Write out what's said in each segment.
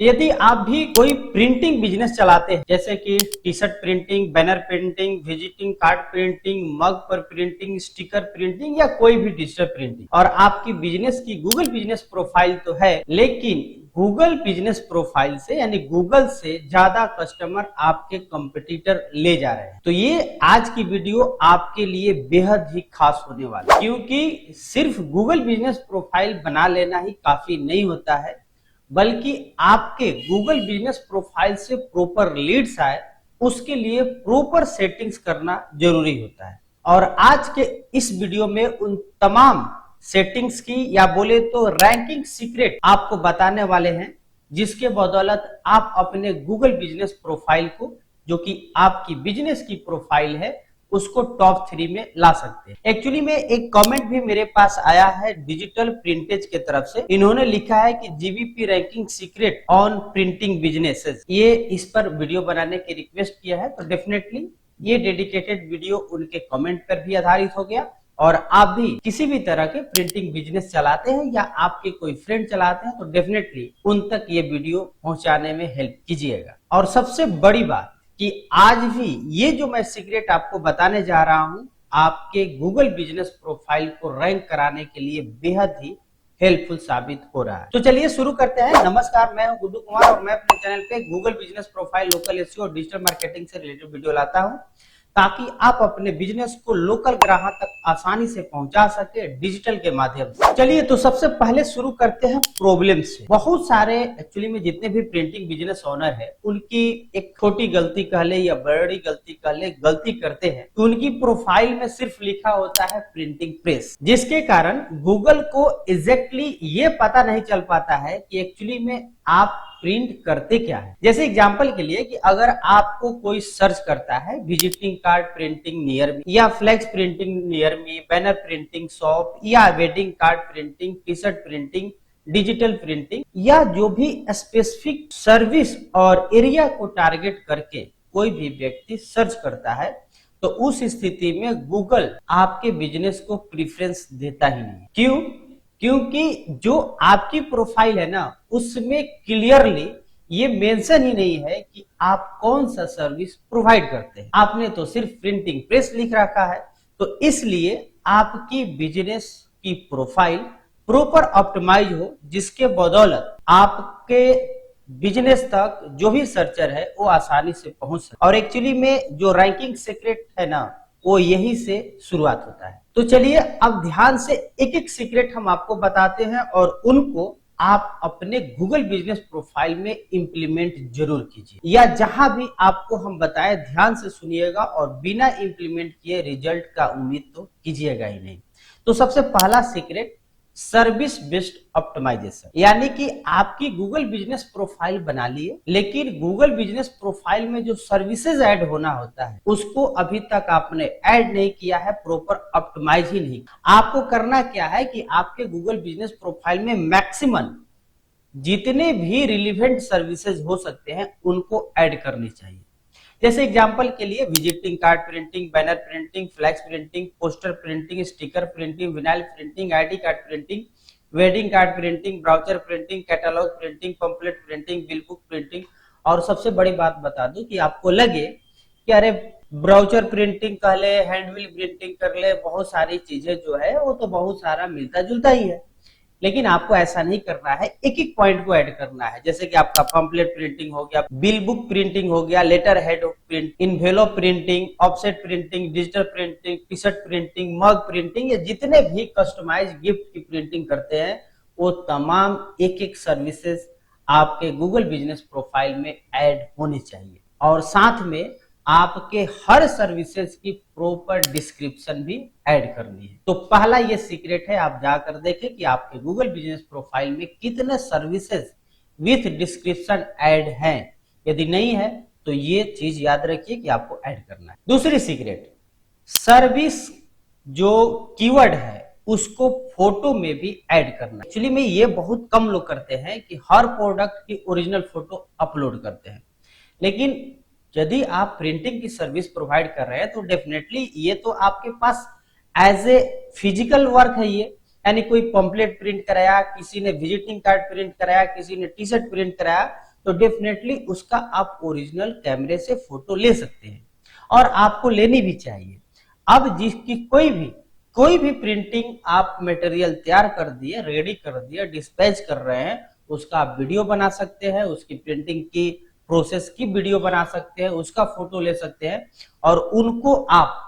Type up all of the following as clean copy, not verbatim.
यदि आप भी कोई प्रिंटिंग बिजनेस चलाते हैं, जैसे कि T shirt printing, banner printing, visiting card printing, mug पर प्रिंटिंग, स्टिकर प्रिंटिंग या कोई भी डिजिटल प्रिंटिंग, और आपकी बिजनेस की गूगल बिजनेस प्रोफाइल तो है, लेकिन गूगल बिजनेस प्रोफाइल से यानी गूगल से ज्यादा कस्टमर आपके कंपटीटर ले जा रहे हैं, तो ये आज की वीडियो आपके लिए बेहद ही खास होने वाला है। क्योंकि सिर्फ गूगल बिजनेस प्रोफाइल बना लेना ही काफी नहीं होता है, बल्कि आपके गूगल बिजनेस प्रोफाइल से प्रॉपर लीड्स आए, उसके लिए प्रॉपर सेटिंग्स करना जरूरी होता है। और आज के इस वीडियो में उन तमाम सेटिंग्स की या बोले तो रैंकिंग सीक्रेट आपको बताने वाले हैं, जिसके बदौलत आप अपने गूगल बिजनेस प्रोफाइल को, जो कि आपकी बिजनेस की प्रोफाइल है, उसको टॉप 3 में ला सकते हैं। एक्चुअली में एक कमेंट भी मेरे पास आया है डिजिटल प्रिंटेज के तरफ से। इन्होंने लिखा है कि GBP ranking secret on printing businesses, ये इस पर वीडियो बनाने की रिक्वेस्ट किया है। तो डेफिनेटली ये डेडिकेटेड वीडियो उनके कमेंट पर भी आधारित हो गया। और आप भी किसी भी तरह के प्रिंटिंग बिजनेस चलाते हैं या आपके कोई फ्रेंड चलाते हैं, तो डेफिनेटली उन तक ये वीडियो पहुंचाने में हेल्प कीजिएगा। और सबसे बड़ी बात कि आज भी ये जो मैं सीक्रेट आपको बताने जा रहा हूं, आपके गूगल बिजनेस प्रोफाइल को रैंक कराने के लिए बेहद ही हेल्पफुल साबित हो रहा है। तो चलिए शुरू करते हैं। नमस्कार, मैं हूं गुड्डू कुमार और मैं अपने चैनल पे Google business profile, local SEO और डिजिटल मार्केटिंग से रिलेटेड वीडियो लाता हूं, ताकि आप अपने बिजनेस को लोकल ग्राहक तक आसानी से पहुंचा सके डिजिटल के माध्यम से। चलिए तो सबसे पहले शुरू करते हैं प्रॉब्लम से। बहुत सारे एक्चुअली में जितने भी प्रिंटिंग बिजनेस ओनर है, उनकी एक छोटी गलती कह ले या बड़ी गलती कह ले, गलती करते हैं कि उनकी प्रोफाइल में सिर्फ लिखा होता है प्रिंटिंग प्रेस, जिसके कारण गूगल को एग्जैक्टली ये पता नहीं चल पाता है कि एक्चुअली में आप प्रिंट करते क्या है। जैसे एग्जांपल के लिए कि अगर आपको कोई सर्च करता है visiting card printing near me, या flex printing near me, banner printing shop, या wedding card printing, T shirt printing, digital printing, या जो भी स्पेसिफिक सर्विस और एरिया को टारगेट करके कोई भी व्यक्ति सर्च करता है, तो उस स्थिति में गूगल आपके बिजनेस को प्रीफरेंस देता ही नहीं। क्यों? क्योंकि जो आपकी प्रोफाइल है ना, उसमें क्लियरली ये मेंशन ही नहीं है कि आप कौन सा सर्विस प्रोवाइड करते हैं। आपने तो सिर्फ प्रिंटिंग प्रेस लिख रखा है। तो इसलिए आपकी बिजनेस की प्रोफाइल प्रॉपर ऑप्टिमाइज हो, जिसके बदौलत आपके बिजनेस तक जो भी सर्चर है वो आसानी से पहुंच सके। और एक्चुअली में जो रैंकिंग सीक्रेट है ना, वो यही से शुरुआत होता है। तो चलिए अब ध्यान से एक एक सीक्रेट हम आपको बताते हैं और उनको आप अपने गूगल बिजनेस प्रोफाइल में इंप्लीमेंट जरूर कीजिए, या जहां भी आपको हम बताएं ध्यान से सुनिएगा और बिना इंप्लीमेंट किए रिजल्ट का उम्मीद तो कीजिएगा ही नहीं। तो सबसे पहला सीक्रेट, सर्विस बेस्ड ऑप्टिमाइजेशन, यानी कि आपकी गूगल बिजनेस प्रोफाइल बना लिए, लेकिन गूगल बिजनेस प्रोफाइल में जो सर्विसेज ऐड होना होता है उसको अभी तक आपने ऐड नहीं किया है, प्रॉपर ऑप्टिमाइज ही नहीं। आपको करना क्या है कि आपके गूगल बिजनेस प्रोफाइल में मैक्सिमम जितने भी रिलेवेंट सर्विसेज हो सकते हैं उनको ऐड करनी चाहिए। जैसे एग्जांपल के लिए visiting card printing, banner printing, flex printing, poster printing, sticker printing, vinyl printing, ID card printing, wedding card printing, brochure printing, catalogue printing, pamphlet printing, bill book printing. और सबसे बड़ी बात बता दूं कि आपको लगे कि अरे ब्राउचर प्रिंटिंग कर ले, हैंडविल प्रिंटिंग कर ले, बहुत सारी चीजें जो है वो तो बहुत सारा मिलता जुलता ही है, लेकिन आपको ऐसा नहीं करना है, एक एक पॉइंट को ऐड करना है। जैसे कि आपका पंपलेट प्रिंटिंग हो गया, बिल बुक प्रिंटिंग हो गया, letter head print, envelope printing, offset printing, digital printing, T shirt printing, mug printing, ये जितने भी कस्टमाइज गिफ्ट की प्रिंटिंग करते हैं वो तमाम एक एक सर्विसेज आपके गूगल बिजनेस प्रोफाइल में ऐड होनी चाहिए। और साथ में आपके हर सर्विसेज की प्रॉपर डिस्क्रिप्शन भी ऐड करनी है। तो पहला ये सीक्रेट है, आप जाकर देखें कि आपके गूगल बिजनेस प्रोफाइल में कितने सर्विसेज विथ डिस्क्रिप्शन ऐड हैं। यदि नहीं है तो ये चीज याद रखिए कि आपको ऐड करना है। दूसरी सीक्रेट, सर्विस जो कीवर्ड है उसको फोटो में भी ऐड करना। एक्चुअली में ये बहुत कम लोग करते हैं कि हर प्रोडक्ट की ओरिजिनल फोटो अपलोड करते हैं, लेकिन यदि आप प्रिंटिंग की सर्विस प्रोवाइड कर रहे हैं तो डेफिनेटली ये तो आपके पास एज ए फिजिकल वर्क है ये, यानी कोई पंपलेट प्रिंट कराया, किसी ने विजिटिंग कार्ड प्रिंट कराया, किसी ने टी शर्ट प्रिंट कराया, तो डेफिनेटली उसका आप ओरिजिनल कैमरे से फोटो ले सकते हैं और आपको लेनी भी चाहिए। अब जिसकी कोई भी प्रिंटिंग आप मटेरियल तैयार कर दिए, रेडी कर दिए, डिस्पैच कर रहे हैं, उसका आप वीडियो बना सकते हैं, उसकी प्रिंटिंग की प्रोसेस की वीडियो बना सकते हैं, उसका फोटो ले सकते हैं और उनको आप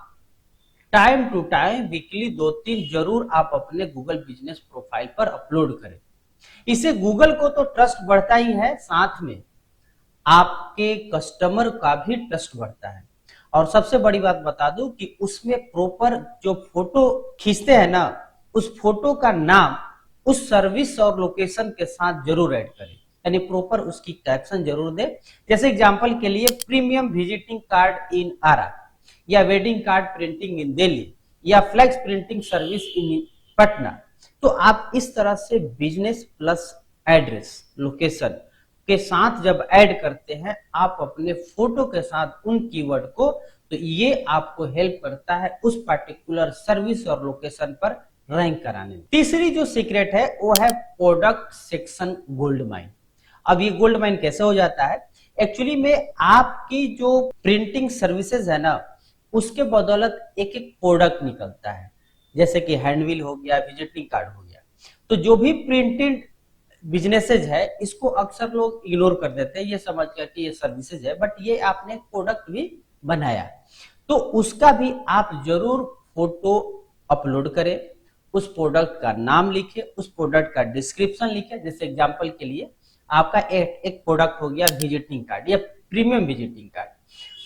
टाइम टू टाइम वीकली 2-3 जरूर आप अपने गूगल बिजनेस प्रोफाइल पर अपलोड करें। इससे गूगल को तो ट्रस्ट बढ़ता ही है, साथ में आपके कस्टमर का भी ट्रस्ट बढ़ता है। और सबसे बड़ी बात बता दूं कि उसमें प्रॉपर जो फोटो खींचते हैं ना, उस फोटो का नाम उस सर्विस और लोकेशन के साथ जरूर ऐड करें, यानी प्रॉपर उसकी कैप्शन जरूर दे। जैसे एग्जांपल के लिए premium visiting card in Ara, या wedding card printing in Delhi, या flex printing service in Patna. तो आप इस तरह से बिजनेस प्लस एड्रेस लोकेशन के साथ जब ऐड करते हैं आप अपने फोटो के साथ उन कीवर्ड को, तो ये आपको हेल्प करता है उस पर्टिकुलर सर्विस और लोकेशन पर रैंक कराने में। तीसरी जो सीक्रेट है वो है प्रोडक्ट सेक्शन गोल्ड माइन। अब ये गोल्ड माइन कैसे हो जाता है? एक्चुअली में आपकी जो प्रिंटिंग सर्विसेज है ना, उसके बदौलत एक एक प्रोडक्ट निकलता है, जैसे कि हैंडविल हो गया, विजिटिंग कार्ड हो गया। तो जो भी प्रिंटेड बिजनेसेज है इसको अक्सर लोग इग्नोर कर देते हैं, ये समझ कर कि ये सर्विसेज है, बट ये आपने प्रोडक्ट भी बनाया, तो उसका भी आप जरूर फोटो अपलोड करें, उस प्रोडक्ट का नाम लिखे, उस प्रोडक्ट का डिस्क्रिप्शन लिखे। जैसे एग्जांपल के लिए आपका एक प्रोडक्ट हो गया विजिटिंग कार्ड या प्रीमियम विजिटिंग कार्ड,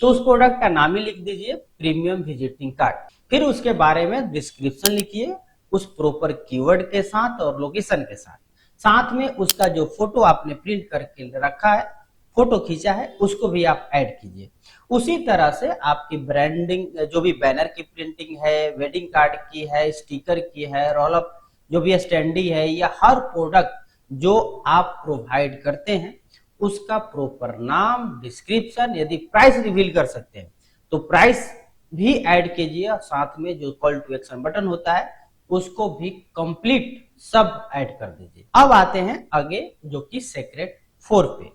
तो उस प्रोडक्ट का नाम ही लिख दीजिए प्रीमियम विजिटिंग कार्ड। फिर उसके बारे में डिस्क्रिप्शन लिखिए उस प्रॉपर कीवर्ड के साथ और लोकेशन के साथ। साथ में उसका जो फोटो आपने प्रिंट करके रखा है, फोटो खींचा है, उसको भी आप ऐड कीजिए। उसी तरह से आपकी ब्रांडिंग, जो भी बैनर की प्रिंटिंग है, वेडिंग कार्ड की है, स्टिकर की है, रोल अप जो भी स्टैंडी है, या हर प्रोडक्ट जो आप प्रोवाइड करते हैं उसका प्रॉपर नाम, डिस्क्रिप्शन, यदि प्राइस रिवील कर सकते हैं तो प्राइस भी ऐड कीजिए, और साथ में जो कॉल टू एक्शन बटन होता है उसको भी कंप्लीट सब ऐड कर दीजिए। अब आते हैं आगे, जो कि सीक्रेट 4 पे,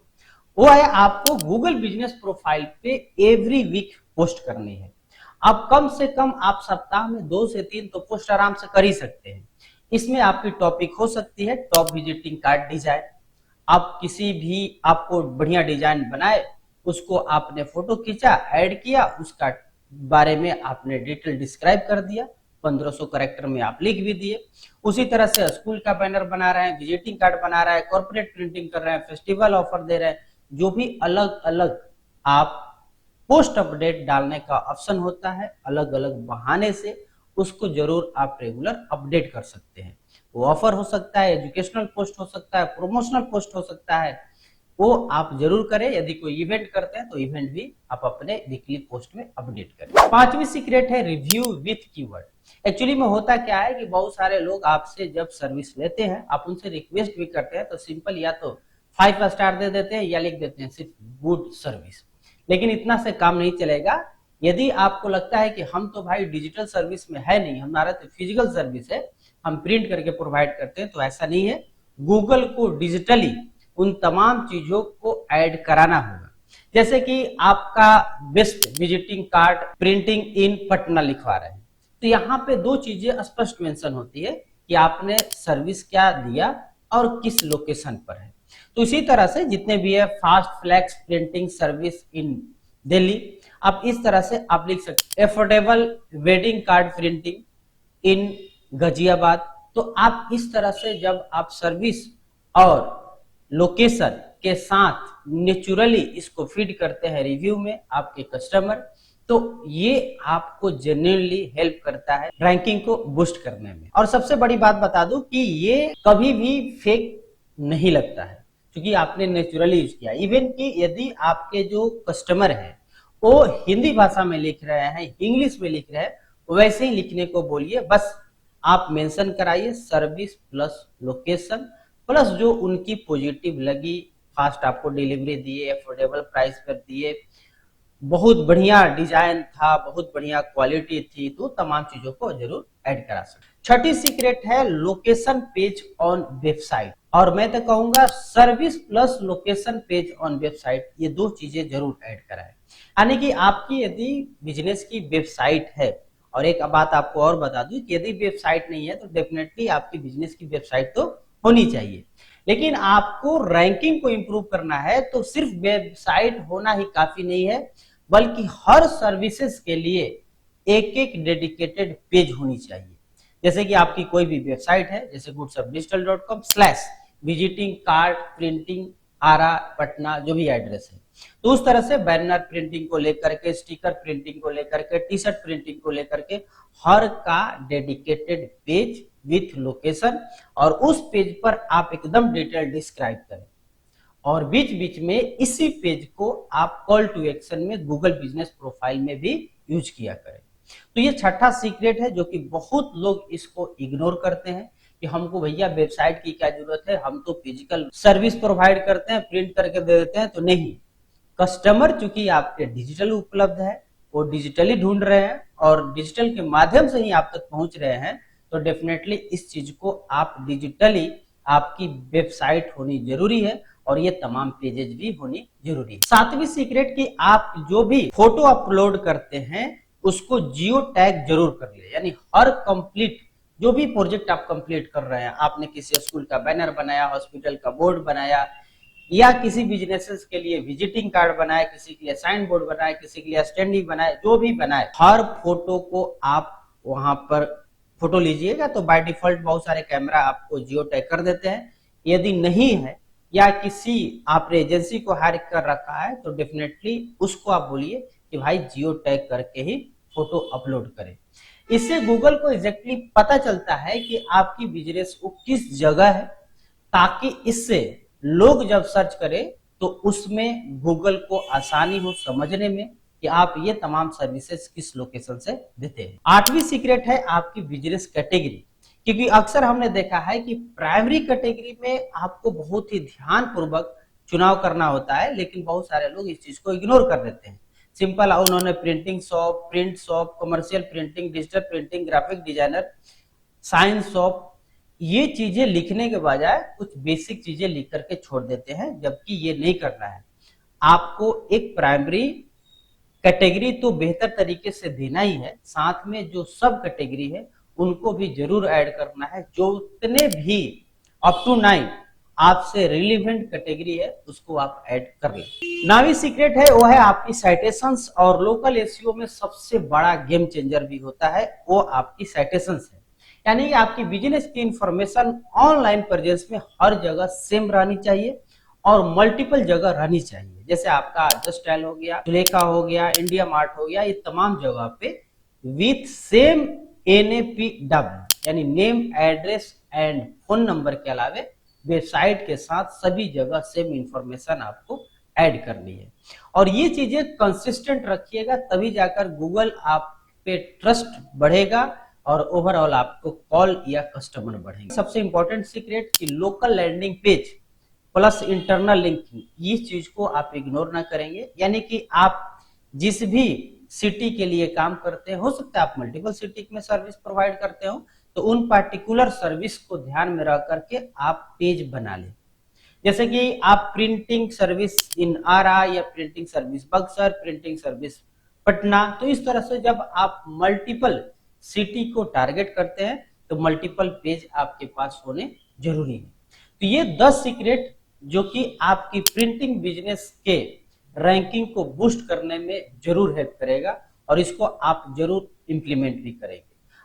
वो है आपको गूगल बिजनेस प्रोफाइल पे एवरी वीक पोस्ट करनी है। अब कम से कम आप सप्ताह में 2 से 3 तो पोस्ट आराम से कर ही सकते हैं। इसमें आपकी टॉपिक हो सकती है टॉप विजिटिंग कार्ड डिजाइन। आप किसी भी आपको बढ़िया डिजाइन बनाए, उसको आपने फोटो खींचा, ऐड किया, उसका बारे में आपने डिटेल डिस्क्राइब कर दिया, 1500 कैरेक्टर में आप लिख भी दिए। उसी तरह से स्कूल का बैनर बना रहे हैं, विजिटिंग कार्ड बना रहे हैं, कॉर्पोरेट प्रिंटिंग कर रहे हैं, फेस्टिवल ऑफर दे रहे हैं, जो भी अलग अलग आप पोस्ट अपडेट डालने का ऑप्शन होता है, अलग अलग बहाने से उसको जरूर आप रेगुलर अपडेट कर सकते हैं। वो ऑफर हो सकता है, एजुकेशनल पोस्ट हो सकता है, प्रमोशनल पोस्ट हो सकता है, वो आप जरूर करें। यदि कोई इवेंट करते हैं तो इवेंट भी आप अपने वीकली पोस्ट में अपडेट करें। पांचवी सीक्रेट है रिव्यू विथ कीवर्ड। एक्चुअली में होता क्या है कि बहुत सारे लोग आपसे जब सर्विस लेते हैं, आप उनसे रिक्वेस्ट भी करते हैं, तो सिंपल या तो 5 स्टार दे देते हैं या लिख देते हैं सिर्फ गुड सर्विस। लेकिन इतना से काम नहीं चलेगा। यदि आपको लगता है कि हम तो भाई डिजिटल सर्विस में है नहीं, हमारा तो फिजिकल सर्विस है, हम प्रिंट करके प्रोवाइड करते हैं, तो ऐसा नहीं है। गूगल को डिजिटली उन तमाम चीजों को ऐड कराना होगा। जैसे कि आपका बेस्ट विजिटिंग कार्ड प्रिंटिंग इन पटना लिखवा रहे हैं, तो यहाँ पे 2 चीजें स्पष्ट मेंशन होती है कि आपने सर्विस क्या दिया और किस लोकेशन पर है। तो इसी तरह से जितने भी है fast flex printing service in Delhi, आप इस तरह से आप लिख सकते हैं affordable wedding card printing in Ghaziabad. तो आप इस तरह से जब आप सर्विस और लोकेशन के साथ नेचुरली इसको फीड करते हैं रिव्यू में आपके कस्टमर, तो ये आपको जेन्युइनली हेल्प करता है रैंकिंग को बूस्ट करने में। और सबसे बड़ी बात बता दूं कि ये कभी भी फेक नहीं लगता है, क्योंकि आपने नेचुरली यूज किया। इवन कि यदि आपके जो कस्टमर है वो हिंदी भाषा में लिख रहे हैं, इंग्लिश में लिख रहे हैं, वैसे ही लिखने को बोलिए। बस आप मेंशन कराइए सर्विस प्लस लोकेशन प्लस जो उनकी पॉजिटिव लगी, फास्ट आपको डिलीवरी दिए, अफोर्डेबल प्राइस पर दिए, बहुत बढ़िया डिजाइन था, बहुत बढ़िया क्वालिटी थी, तो तमाम चीजों को जरूर ऐड करा सकते। छठी सीक्रेट है लोकेशन पेज ऑन वेबसाइट, और मैं तो कहूंगा service plus location page on website, ये दो चीजें जरूर ऐड कराएं। यानी कि आपकी यदि बिजनेस की वेबसाइट है, और एक बात आपको और बता दूं कि यदि वेबसाइट नहीं है तो डेफिनेटली आपकी बिजनेस की वेबसाइट तो होनी चाहिए, लेकिन आपको रैंकिंग को इंप्रूव करना है तो सिर्फ वेबसाइट होना ही काफी नहीं है, बल्कि हर सर्विसेज के लिए एक एक डेडिकेटेड पेज होनी चाहिए। जैसे कि आपकी कोई भी वेबसाइट है, जैसे goodsofdigital.com/विजिटिंग कार्ड प्रिंटिंग आरा पटना, जो भी एड्रेस है, तो उस तरह से बैनर प्रिंटिंग को लेकर के, स्टिकर प्रिंटिंग को लेकर के, टी शर्ट प्रिंटिंग को लेकर के हर का डेडिकेटेड पेज विथ लोकेशन, और उस पेज पर आप एकदम डिटेल डिस्क्राइब करें, और बीच बीच में इसी पेज को आप कॉल टू एक्शन में गूगल बिजनेस प्रोफाइल में भी यूज किया करें। तो ये छठा सीक्रेट है जो कि बहुत लोग इसको इग्नोर करते हैं कि हमको भैया वेबसाइट की क्या जरूरत है, हम तो फिजिकल सर्विस प्रोवाइड करते हैं, प्रिंट करके दे देते हैं। तो नहीं, कस्टमर चूंकि आपके डिजिटल उपलब्ध है, वो डिजिटली ढूंढ रहे हैं और डिजिटल के माध्यम से ही आप तक पहुंच रहे हैं, तो डेफिनेटली इस चीज को आप डिजिटली आपकी वेबसाइट होनी जरूरी है, और ये तमाम पेजेज भी होनी जरूरी है। सातवीं सीक्रेट की आप जो भी फोटो अपलोड करते हैं उसको जियो टैग जरूर कर ले। यानी हर कंप्लीट जो भी प्रोजेक्ट आप कंप्लीट कर रहे हैं, आपने किसी स्कूल का बैनर बनाया, हॉस्पिटल का बोर्ड बनाया, या किसी बिजनेसेस के लिए विजिटिंग कार्ड बनाया, किसी के लिए साइन बोर्ड बनाया, किसी के लिए स्टैंडी बनाए, जो भी बनाए, हर फोटो को आप वहां पर फोटो लीजिएगा तो बाय डिफॉल्ट बहुत सारे कैमरा आपको जियो टैग कर देते हैं। यदि नहीं है या किसी आपने एजेंसी को हायर कर रखा है तो डेफिनेटली उसको आप बोलिए कि भाई जियो टैग करके ही फोटो अपलोड करें। इससे गूगल को एग्जैक्टली पता चलता है कि आपकी बिजनेस को किस जगह है, ताकि इससे लोग जब सर्च करें तो उसमें गूगल को आसानी हो समझने में कि आप ये तमाम सर्विसेज किस लोकेशन से देते हैं। आठवीं सीक्रेट है आपकी बिजनेस कैटेगरी, क्योंकि अक्सर हमने देखा है कि प्राइमरी कैटेगरी में आपको बहुत ही ध्यान पूर्वक चुनाव करना होता है, लेकिन बहुत सारे लोग इस चीज को इग्नोर कर देते हैं। सिंपल उन्होंने printing shop, print shop, commercial printing, digital printing, graphic designer, science shop, ये चीजें लिखने के बजाय कुछ बेसिक चीजें लिख करके छोड़ देते हैं, जबकि ये नहीं करना है। आपको एक प्राइमरी कैटेगरी तो बेहतर तरीके से देना ही है, साथ में जो सब कैटेगरी है उनको भी जरूर ऐड करना है। जो उतने भी अप टू 9 आपसे रिलेवेंट कैटेगरी है उसको आप ऐड कर ले। 9वीं सीक्रेट है वो है आपकी साइटेशंस, और लोकल एसईओ में सबसे बड़ा गेम चेंजर भी होता है वो आपकी साइटेशंस है। यानी कि आपकी बिजनेस की इंफॉर्मेशन ऑनलाइन प्रेजेंस में हर जगह सेम रहनी चाहिए और मल्टीपल जगह रहनी चाहिए। जैसे आपका जस्ट स्टाइल हो गया, सुलेखा हो गया, इंडिया मार्ट हो गया, ये तमाम जगह पे विथ सेम NAPW यानी name address and phone number के अलावे वेबसाइट के साथ सभी जगह सेम इंफॉर्मेशन आपको ऐड करनी है। और ये चीजें कंसिस्टेंट रखिएगा, तभी जाकर गूगल आप पे ट्रस्ट बढ़ेगा और ओवरऑल आपको कॉल या कस्टमर बढ़ेंगे। सबसे इंपॉर्टेंट सीक्रेट कि local landing page plus internal linking, इस चीज को आप इग्नोर ना करेंगे। यानी कि आप जिस भी सिटी के लिए काम करते हैं, हो सकता है आप मल्टीपल सिटी में सर्विस प्रोवाइड करते हो, तो उन पार्टिकुलर सर्विस को ध्यान में रख करके आप पेज बना लें। जैसे कि आप प्रिंटिंग सर्विस इन आरा या printing service Buxar, printing service Patna, तो इस तरह से जब आप मल्टीपल सिटी को टारगेट करते हैं तो मल्टीपल पेज आपके पास होने जरूरी है। तो ये 10 सीक्रेट जो कि आपकी प्रिंटिंग बिजनेस के रैंकिंग को बूस्ट करने में जरूर हेल्प करेगा, और इसको आप जरूर इंप्लीमेंट भी करेंगे।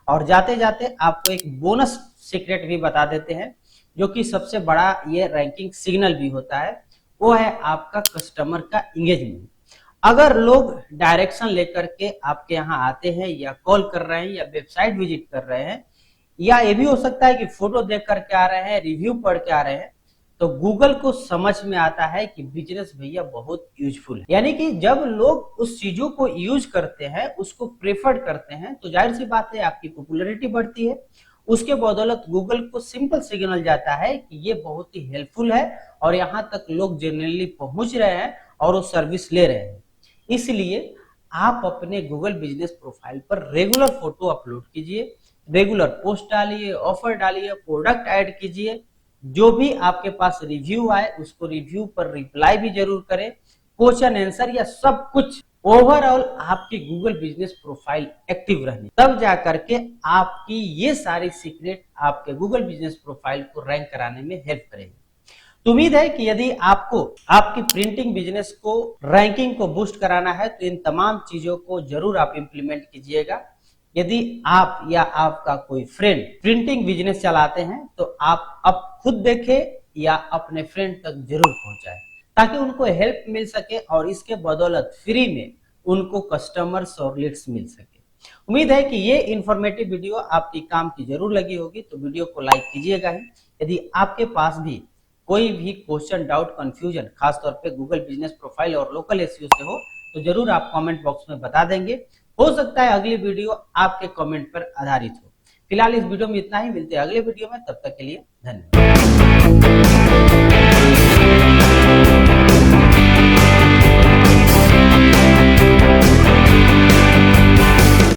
और जाते जाते आपको एक बोनस सीक्रेट भी बता देते हैं जो कि सबसे बड़ा ये रैंकिंग सिग्नल भी होता है, वो है आपका कस्टमर का एंगेजमेंट। अगर लोग डायरेक्शन लेकर के आपके यहाँ आते हैं या कॉल कर रहे हैं या वेबसाइट विजिट कर रहे हैं, या ये भी हो सकता है कि फोटो देख करके आ रहे हैं, रिव्यू पढ़ के आ रहे हैं, तो गूगल को समझ में आता है कि बिजनेस भैया बहुत यूजफुल है। यानी कि जब लोग उस चीजों को यूज करते हैं, उसको प्रेफर्ड करते हैं, तो जाहिर सी बात है आपकी पॉपुलैरिटी बढ़ती है। उसके बदौलत गूगल को सिंपल सिग्नल जाता है कि ये बहुत ही हेल्पफुल है और यहाँ तक लोग जनरली पहुंच रहे हैं और वो सर्विस ले रहे हैं। इसलिए आप अपने गूगल बिजनेस प्रोफाइल पर रेगुलर फोटो अपलोड कीजिए, रेगुलर पोस्ट डालिए, ऑफर डालिए, प्रोडक्ट ऐड कीजिए। जो भी आपके पास रिव्यू आए उसको रिव्यू पर रिप्लाई भी जरूर करें, क्वेश्चन आंसर या सब कुछ। ओवरऑल आपकी गूगल बिजनेस प्रोफाइल एक्टिव रहनी, तब जाकर के आपकी ये सारी सीक्रेट आपके गूगल बिजनेस प्रोफाइल को रैंक कराने में हेल्प करेगी। तो उम्मीद है कि यदि आपको आपकी प्रिंटिंग बिजनेस को रैंकिंग को बूस्ट कराना है तो इन तमाम चीजों को जरूर आप इंप्लीमेंट कीजिएगा। यदि आप या आपका कोई फ्रेंड प्रिंटिंग बिजनेस चलाते हैं तो आप अब खुद देखें या अपने फ्रेंड तक जरूर पहुंचाएं, ताकि उनको हेल्प मिल सके और इसके बदौलत फ्री में उनको कस्टमर्स और लीड्स मिल सके। उम्मीद है कि ये इंफॉर्मेटिव वीडियो आपकी काम की जरूर लगी होगी, तो वीडियो को लाइक कीजिएगा ही। यदि आपके पास भी कोई भी क्वेश्चन, डाउट, कंफ्यूजन खासतौर पे गूगल बिजनेस प्रोफाइल और लोकल एसईओ से हो तो जरूर आप कमेंट बॉक्स में बता देंगे। हो सकता है अगली वीडियो आपके कमेंट पर आधारित हो। फिलहाल इस वीडियो में इतना ही, मिलते हैं अगले वीडियो में, तब तक के लिए धन्यवाद।